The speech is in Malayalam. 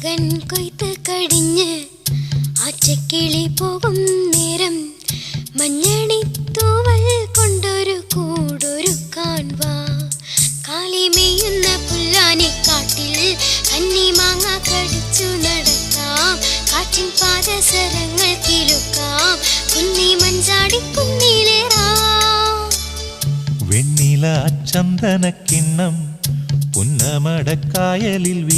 മകൻ കൊയ്ത്ത് കഴിഞ്ഞ് ആച്ചക്കിളി പോകും നേരം മഞ്ഞണിത്തൂവൽ കൊണ്ടൊരു കൂടൊരുക്കാൻ വാ. കാലിമേയുന്ന പുല്ലാനിക്കാട്ടിൽ കന്നിമാങ്ങ കടിച്ചു നടക്കാം. കാറ്റിൻ പാദസരങ്ങൾ കിലുക്കാം. കുന്നി മഞ്ചാടി കുന്നിലേറാം. വെണ്ണില ചന്ദനക്കിണ്ണം പുന്നമടക്കായലിൽ